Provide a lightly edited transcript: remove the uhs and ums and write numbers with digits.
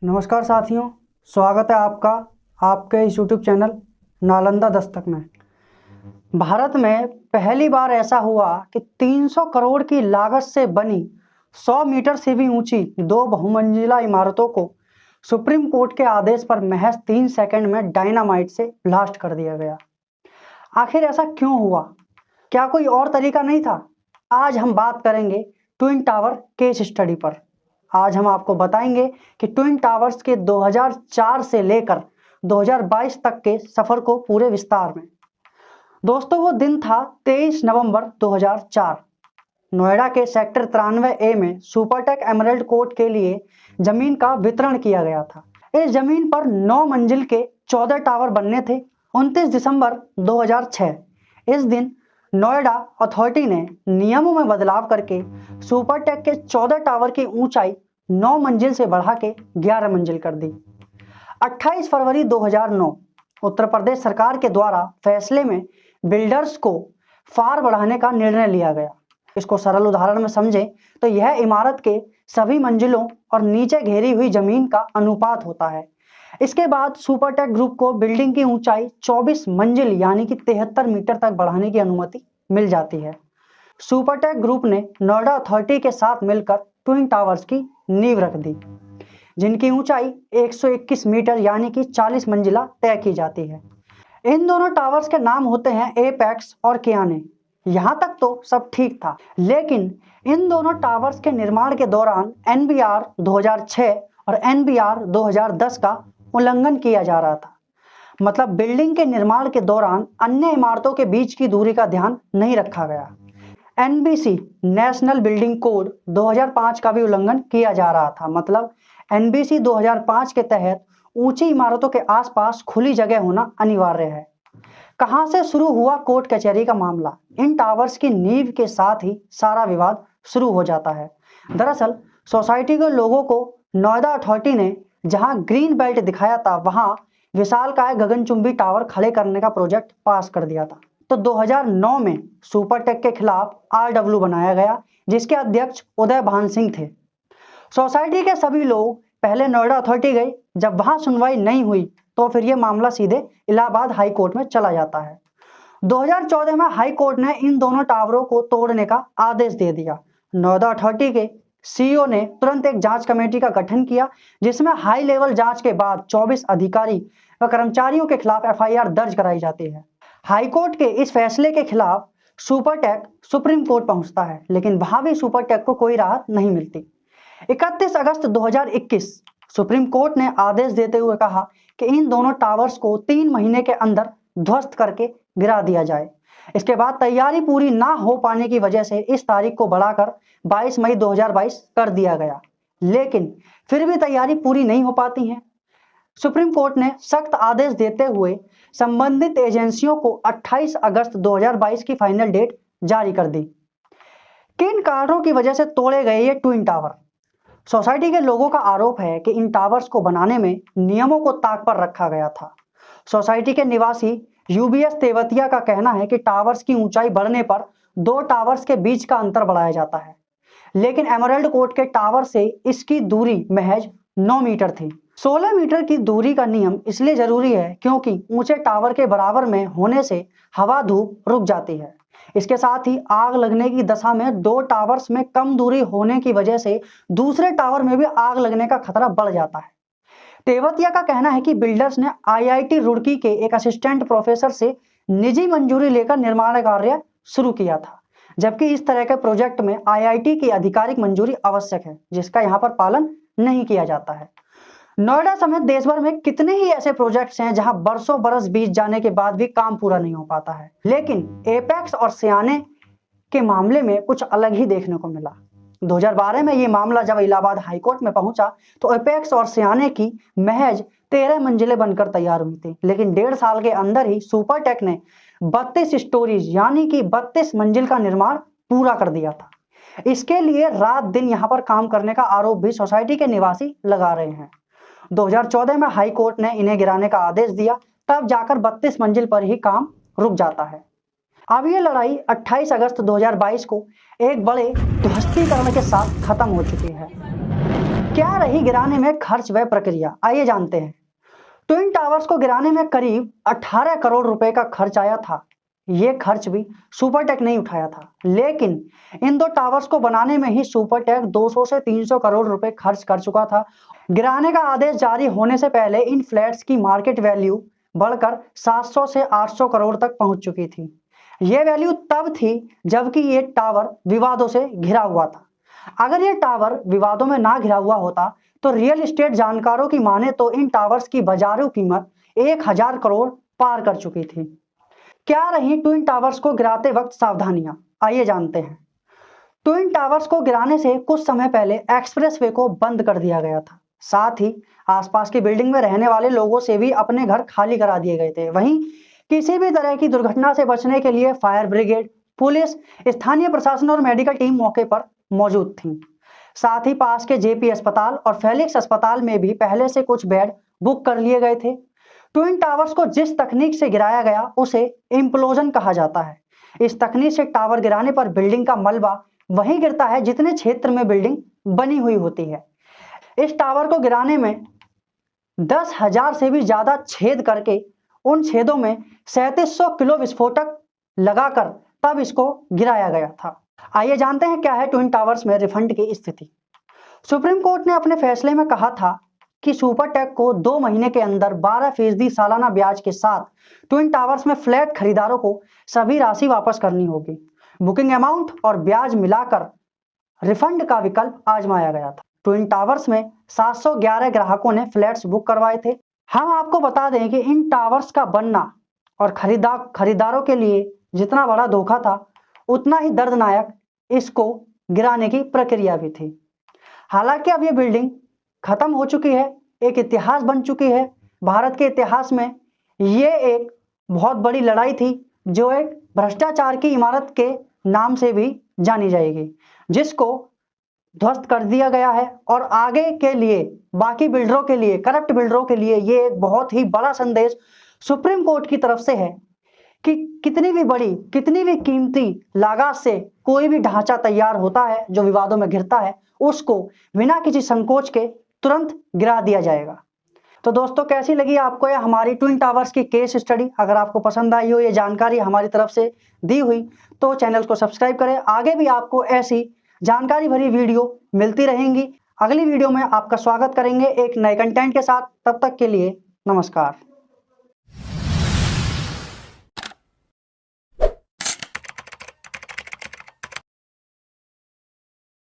नमस्कार साथियों, स्वागत है आपका आपके इस यूट्यूब चैनल नालंदा दस्तक में। भारत में पहली बार ऐसा हुआ कि 300 करोड़ की लागत से बनी 100 मीटर से भी ऊंची 2 बहुमंजिला इमारतों को सुप्रीम कोर्ट के आदेश पर महज 3 सेकंड में डायनामाइट से ब्लास्ट कर दिया गया। आखिर ऐसा क्यों हुआ? क्या कोई और तरीका नहीं था? आज हम बात करेंगे ट्विन टावर केस स्टडी पर। आज हम आपको बताएंगे कि ट्विन टावर्स के 2004 से लेकर 2022 तक के सफर को पूरे विस्तार में। दोस्तों, वो दिन था 23 नवंबर 2004। नोएडा के सेक्टर 93A में सुपरटेक एमराल्ड कोर्ट के लिए जमीन का वितरण किया गया था। इस जमीन पर 9 मंजिल के 14 टावर बनने थे। 29 दिसंबर 2006 इस दिन नोएडा अथॉरिटी ने नियमों में बदलाव करके सुपरटेक के 14 टावर की ऊंचाई 9 मंजिल से बढ़ा के 11 मंजिल कर दी। 28 फरवरी 2009 उत्तर प्रदेश सरकार के द्वारा फैसले में बिल्डर्स को फार बढ़ाने का निर्णय लिया गया। इसको सरल उदाहरण में समझें तो यह इमारत के सभी मंजिलों और नीचे घेरी हुई जमीन का अनुपात होता है। इसके बाद सुपरटेक ग्रुप को बिल्डिंग की ऊंचाई 24 मंजिल यानी कि 73 मीटर तक बढ़ाने की अनुमति मिल जाती है। सुपरटेक ग्रुप ने नोएडा अथॉरिटी के साथ मिलकर ट्विन टावर्स की नींव रख दी, जिनकी ऊंचाई 121 मीटर यानी कि 40 मंजिला तय की जाती है। इन दोनों टावर्स के नाम होते हैं एपेक्स और कियाने। यहाँ तक तो सब ठीक था, लेकिन इन दोनों टावर्स के निर्माण के दौरान NBR 2006 और NBR 2010 का उल्लंघन किया जा रहा था। मतलब बिल्डिंग के निर्माण के दौरान अन्य इमारतों के बीच की दूरी का ध्यान नहीं रखा गया। NBC नेशनल बिल्डिंग कोड 2005 का भी उल्लंघन किया जा रहा था। मतलब NBC 2005 के तहत ऊंची इमारतों के आसपास खुली जगह होना अनिवार्य है। कहां से शुरू हुआ कोर्ट कचहरी का मामला? इन टावर्स की नींव के साथ ही सारा विवाद शुरू हो जाता है। दरअसल सोसाइटी के लोगों को नोएडा अथॉरिटी ने जहां ग्रीन बेल्ट दिखाया था, वहां विशालकाय गगनचुंबी टावर खड़े करने का प्रोजेक्ट पास कर दिया था। तो 2009 में सुपरटेक के खिलाफ RW बनाया गया, जिसके अध्यक्ष उदय भान सिंह थे। सोसाइटी के सभी लोग पहले नोएडा अथॉरिटी गए। जब वहां सुनवाई नहीं हुई तो फिर यह मामला सीधे इलाहाबाद हाई कोर्ट में चला जाता है। 2014 में हाई कोर्ट ने इन दोनों टावरों को तोड़ने का आदेश दे दिया। नोएडा अथॉरिटी के CEO ने तुरंत एक जांच कमेटी का गठन किया, जिसमें हाई लेवल जांच के बाद 24 अधिकारी व कर्मचारियों के खिलाफ FIR दर्ज कराई जाती है। हाई कोर्ट के इस फैसले के खिलाफ सुपरटेक सुप्रीम कोर्ट पहुंचता है, लेकिन वहां भी सुपरटेक को कोई राहत नहीं मिलती। 31 अगस्त 2021 सुप्रीम कोर्ट ने आदेश देते हुए कहा कि इन दोनों टावर्स को 3 महीने के अंदर ध्वस्त करके गिरा दिया जाए। इसके बाद तैयारी पूरी ना हो पाने की वजह से इस तारीख को बढ़ाकर 22 मई 2022 कर दिया गया, लेकिन फिर भी तैयारी पूरी नहीं हो पाती है। सुप्रीम कोर्ट ने सख्त आदेश देते हुए संबंधित एजेंसियों को 28 अगस्त 2022 की फाइनल डेट जारी कर दी। किन कारणों की वजह से तोड़े गए ये ट्विन टावर? सोसाइटी के लोगों का आरोप है कि इन टावर्स को बनाने में नियमों को ताक पर रखा गया था। सोसाइटी के निवासी UBS तेवतिया का कहना है कि टावर्स की ऊंचाई बढ़ने पर 2 टावर्स के बीच का अंतर बढ़ाया जाता है, लेकिन एमराल्ड कोर्ट के टावर से इसकी दूरी महज 9 मीटर थी। 16 मीटर की दूरी का नियम इसलिए जरूरी है क्योंकि ऊंचे टावर के बराबर में होने से हवा धूप रुक जाती है। इसके साथ ही आग लगने की दशा में 2 टावर्स में कम दूरी होने की वजह से दूसरे टावर में भी आग लगने का खतरा बढ़ जाता है। तेवतिया का कहना है कि बिल्डर्स ने IIT रुड़की के एक असिस्टेंट प्रोफेसर से निजी मंजूरी लेकर निर्माण कार्य शुरू किया था, जबकि इस तरह के प्रोजेक्ट में IIT की आधिकारिक मंजूरी आवश्यक है, जिसका यहाँ पर पालन नहीं किया जाता है। नोएडा समेत देश भर में कितने ही ऐसे प्रोजेक्ट्स हैं जहां बरसों बरस बीत जाने के बाद भी काम पूरा नहीं हो पाता है, लेकिन एपेक्स और सियाने के मामले में कुछ अलग ही देखने को मिला। 2012 में ये मामला जब इलाहाबाद हाई कोर्ट में पहुंचा तो एपेक्स और सियाने की महज 13 मंजिलें बनकर तैयार हुई थी, लेकिन 1.5 साल के अंदर ही सुपरटेक ने 32 स्टोरीज यानी कि 32 मंजिल का निर्माण पूरा कर दिया था। इसके लिए रात दिन यहाँ पर काम करने का आरोप भी सोसाइटी के निवासी लगा रहे हैं। 2014 में हाई कोर्ट ने इन्हें गिराने का आदेश दिया, तब जाकर 32 मंजिल पर ही काम रुक जाता है। अब ये लड़ाई 28 अगस्त 2022 को एक बड़े ध्वस्तीकरण के साथ खत्म हो चुकी है। क्या रही गिराने में खर्च व प्रक्रिया, आइए जानते हैं। ट्विन टावर्स को गिराने में करीब 18 करोड़ रुपए का खर्च आया था। ये खर्च भी सुपरटेक नहीं उठाया था, लेकिन इन दो टावर्स को बनाने में ही सुपरटेक 200 से 300 करोड़ रुपए खर्च कर चुका था। गिराने का आदेश जारी होने से पहले इन फ्लैट्स की मार्केट वैल्यू बढ़कर 700 से 800 करोड़ तक पहुंच चुकी थी। ये वैल्यू तब थी जबकि ये टावर विवादों से घिरा हुआ था। अगर ये टावर विवादों में ना घिरा हुआ होता तो रियल एस्टेट जानकारों की माने तो इन टावर्स की बाजारू कीमत 1000 करोड़ पार कर चुकी थी। क्या रही ट्विन टावर्स को गिराते वक्त सावधानियां, आइए जानते हैं। ट्विन टावर्स को गिराने से कुछ समय पहले एक्सप्रेसवे को बंद कर दिया गया था। साथ ही आसपास की बिल्डिंग में रहने वाले लोगों से भी अपने घर खाली करा दिए गए थे। वहीं किसी भी तरह की दुर्घटना से बचने के लिए फायर ब्रिगेड, पुलिस, स्थानीय प्रशासन और मेडिकल टीम मौके पर मौजूद थी। साथ ही पास के जेपी अस्पताल और फेलिक्स अस्पताल में भी पहले से कुछ बेड बुक कर लिए गए थे। ट्विन टावर्स को जिस तकनीक से गिराया गया उसे इम्प्लोजन कहा जाता है। इस तकनीक से टावर गिराने पर बिल्डिंग का मलबा वहीं गिरता है जितने क्षेत्र में बिल्डिंग बनी हुई होती है। इस टावर को गिराने में 10,000 से भी ज्यादा छेद करके उन छेदों में 3700 किलो विस्फोटक लगाकर तब इसको गिराया गया था। आइए जानते हैं क्या है ट्विन टावर्स में रिफंड की स्थिति। सुप्रीम कोर्ट ने अपने फैसले में कहा था कि सुपरटेक को 2 महीने के अंदर 12% सालाना ब्याज के साथ ट्विन टावर्स में फ्लैट खरीदारों को सभी राशि वापस करनी होगी। बुकिंग अमाउंट और ब्याज मिलाकर रिफंड का विकल्प आजमाया गया था। ट्विन टावर्स में 711 ग्राहकों ने फ्लैट्स बुक करवाए थे। हम आपको बता दें कि इन टावर्स का बनना और खरीदारों के लिए जितना बड़ा धोखा था उतना ही दर्दनायक इसको गिराने की प्रक्रिया भी थी। हालांकि अब ये बिल्डिंग खत्म हो चुकी है, एक इतिहास बन चुकी है। भारत के इतिहास में ये एक बहुत बड़ी लड़ाई थी जो एक भ्रष्टाचार की इमारत के नाम से भी जानी जाएगी, जिसको ध्वस्त कर दिया गया है। और आगे के लिए बाकी बिल्डरों के लिए, करप्ट बिल्डरों के लिए ये एक बहुत ही बड़ा संदेश सुप्रीम कोर्ट की तरफ से है कि कितनी भी बड़ी, कितनी भी कीमती लागत से कोई भी ढांचा तैयार होता है जो विवादों में घिरता है, उसको बिना किसी संकोच के तुरंत गिरा दिया जाएगा। तो दोस्तों, कैसी लगी आपको यह हमारी ट्विन टावर्स की केस स्टडी? अगर आपको पसंद आई हो ये जानकारी हमारी तरफ से दी हुई तो चैनल को सब्सक्राइब करें। आगे भी आपको ऐसी जानकारी भरी वीडियो मिलती रहेंगी। अगली वीडियो में आपका स्वागत करेंगे एक नए कंटेंट के साथ। तब तक के लिए नमस्कार।